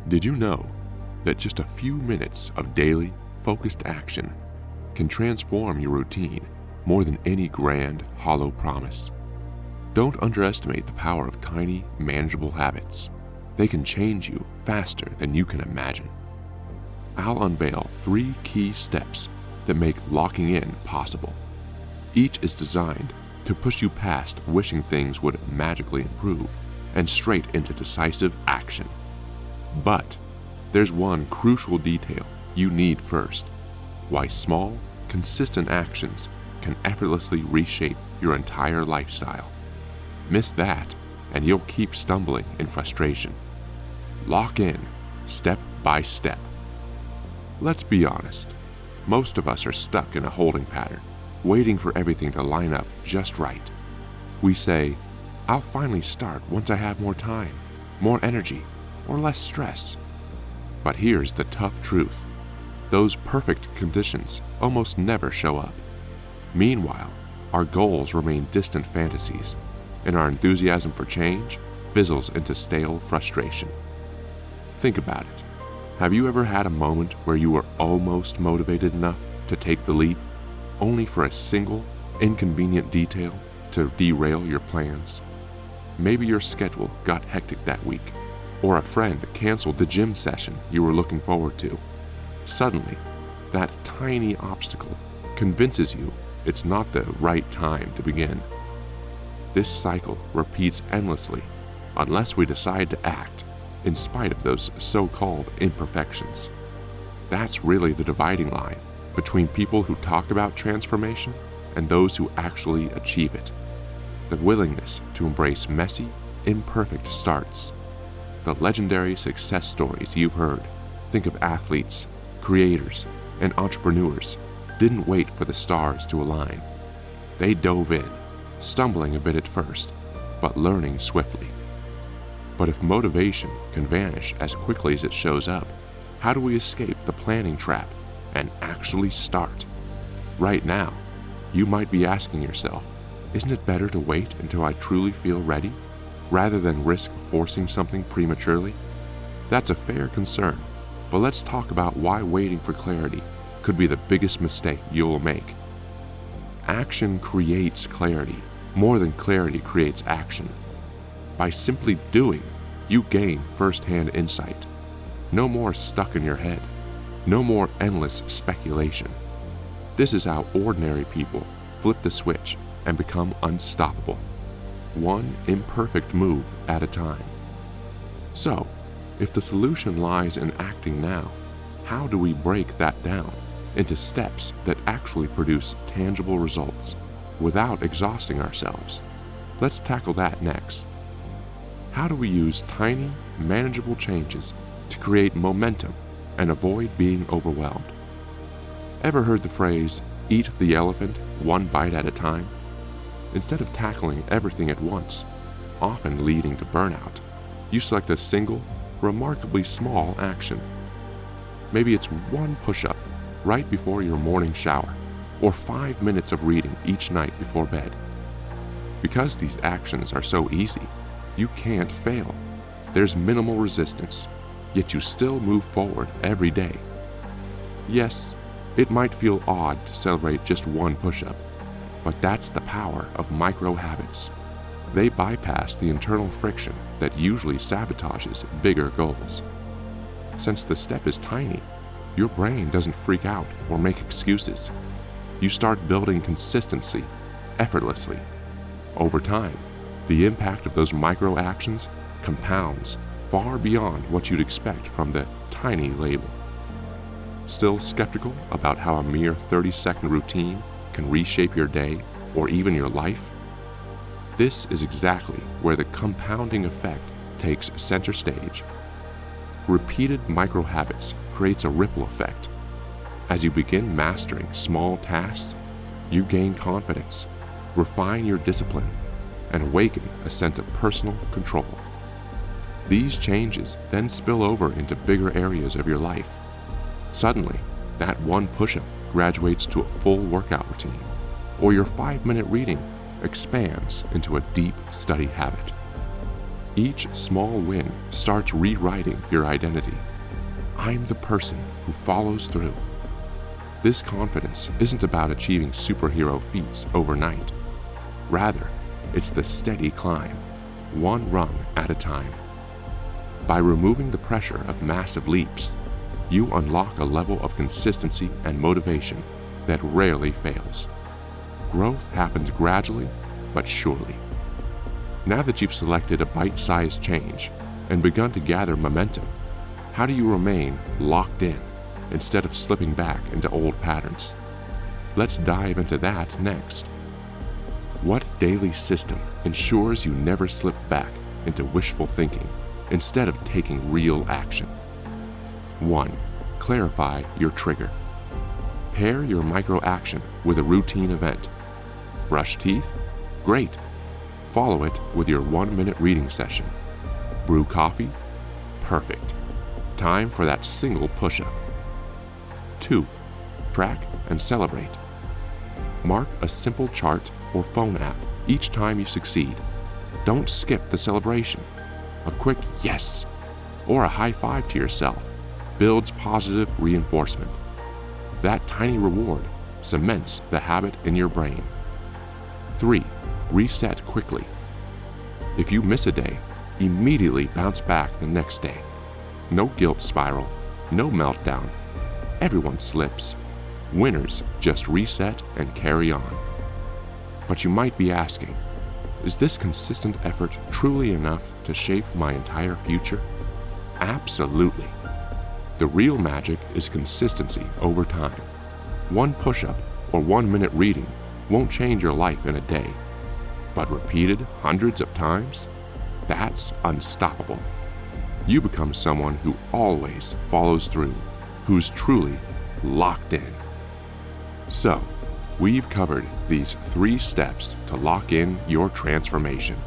Did you know that just a few minutes of daily, focused action can transform your routine more than any grand, hollow promise? Don't underestimate the power of tiny, manageable habits. They can change you faster than you can imagine. I'll unveil 3 key steps that make locking in possible. Each is designed to push you past wishing things would magically improve and straight into decisive action. But there's one crucial detail you need first: why small, consistent actions can effortlessly reshape your entire lifestyle. Miss that, and you'll keep stumbling in frustration. Lock in, step by step. Let's be honest. Most of us are stuck in a holding pattern, waiting for everything to line up just right. We say, "I'll finally start once I have more time, more energy, or less stress." But here's the tough truth. Those perfect conditions almost never show up. Meanwhile, our goals remain distant fantasies, and our enthusiasm for change fizzles into stale frustration. Think about it. Have you ever had a moment where you were almost motivated enough to take the leap, only for a single, inconvenient detail to derail your plans? Maybe your schedule got hectic that week, or a friend canceled the gym session you were looking forward to. Suddenly, that tiny obstacle convinces you it's not the right time to begin. This cycle repeats endlessly unless we decide to act in spite of those so-called imperfections. That's really the dividing line between people who talk about transformation and those who actually achieve it. The willingness to embrace messy, imperfect starts. The legendary success stories you've heard, think of athletes, creators, and entrepreneurs, didn't wait for the stars to align. They dove in, stumbling a bit at first, but learning swiftly. But if motivation can vanish as quickly as it shows up, how do we escape the planning trap and actually start? Right now, you might be asking yourself, isn't it better to wait until I truly feel ready, rather than risk forcing something prematurely? That's a fair concern, but let's talk about why waiting for clarity could be the biggest mistake you'll make. Action creates clarity more than clarity creates action. By simply doing, you gain first-hand insight. No more stuck in your head. No more endless speculation. This is how ordinary people flip the switch and become unstoppable, one imperfect move at a time. So, if the solution lies in acting now, how do we break that down into steps that actually produce tangible results without exhausting ourselves? Let's tackle that next. How do we use tiny, manageable changes to create momentum and avoid being overwhelmed? Ever heard the phrase, "eat the elephant one bite at a time"? Instead of tackling everything at once, often leading to burnout, you select a single, remarkably small action. Maybe it's one push-up right before your morning shower, or 5 minutes of reading each night before bed. Because these actions are so easy, you can't fail. There's minimal resistance, yet you still move forward every day. Yes, it might feel odd to celebrate just one push-up, but that's the power of micro habits. They bypass the internal friction that usually sabotages bigger goals. Since the step is tiny, your brain doesn't freak out or make excuses. You start building consistency effortlessly. Over time, the impact of those micro actions compounds far beyond what you'd expect from the tiny label. Still skeptical about how a mere 30-second routine can reshape your day or even your life? This is exactly where the compounding effect takes center stage. Repeated micro habits creates a ripple effect. As you begin mastering small tasks, you gain confidence, refine your discipline, and awaken a sense of personal control. These changes then spill over into bigger areas of your life. Suddenly, that one push-up graduates to a full workout routine, or your 5-minute reading expands into a deep study habit. Each small win starts rewriting your identity. I'm the person who follows through. This confidence isn't about achieving superhero feats overnight. Rather, it's the steady climb, one rung at a time. By removing the pressure of massive leaps, you unlock a level of consistency and motivation that rarely fails. Growth happens gradually, but surely. Now that you've selected a bite-sized change and begun to gather momentum, how do you remain locked in instead of slipping back into old patterns? Let's dive into that next. What daily system ensures you never slip back into wishful thinking instead of taking real action? 1. Clarify your trigger. Pair your micro-action with a routine event. Brush teeth? Great. Follow it with your 1-minute reading session. Brew coffee? Perfect. Time for that single push-up. 2. Track and celebrate. Mark a simple chart or phone app each time you succeed. Don't skip the celebration. A quick yes or a high five to yourself builds positive reinforcement. That tiny reward cements the habit in your brain. 3. Reset quickly. If you miss a day, immediately bounce back the next day. No guilt spiral, no meltdown. Everyone slips. Winners just reset and carry on. But you might be asking, is this consistent effort truly enough to shape my entire future? Absolutely. The real magic is consistency over time. One push-up or 1-minute reading won't change your life in a day, but repeated hundreds of times, that's unstoppable. You become someone who always follows through, who's truly locked in. So, we've covered these 3 steps to lock in your transformation.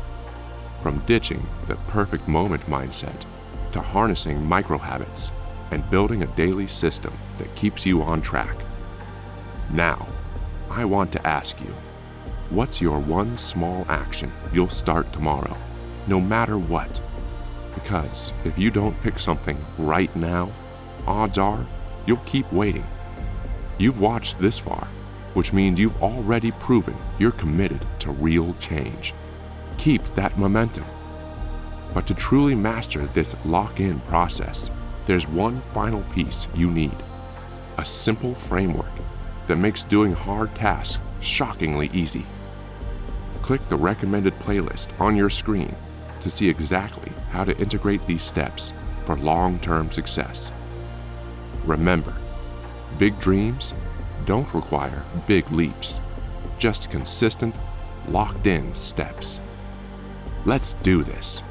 From ditching the perfect moment mindset to harnessing micro-habits and building a daily system that keeps you on track. Now, I want to ask you, what's your one small action you'll start tomorrow, no matter what? Because if you don't pick something right now, odds are you'll keep waiting. You've watched this far, which means you've already proven you're committed to real change. Keep that momentum. But to truly master this lock-in process, there's one final piece you need: a simple framework that makes doing hard tasks shockingly easy. Click the recommended playlist on your screen to see exactly how to integrate these steps for long-term success. Remember, big dreams don't require big leaps, just consistent, locked-in steps. Let's do this.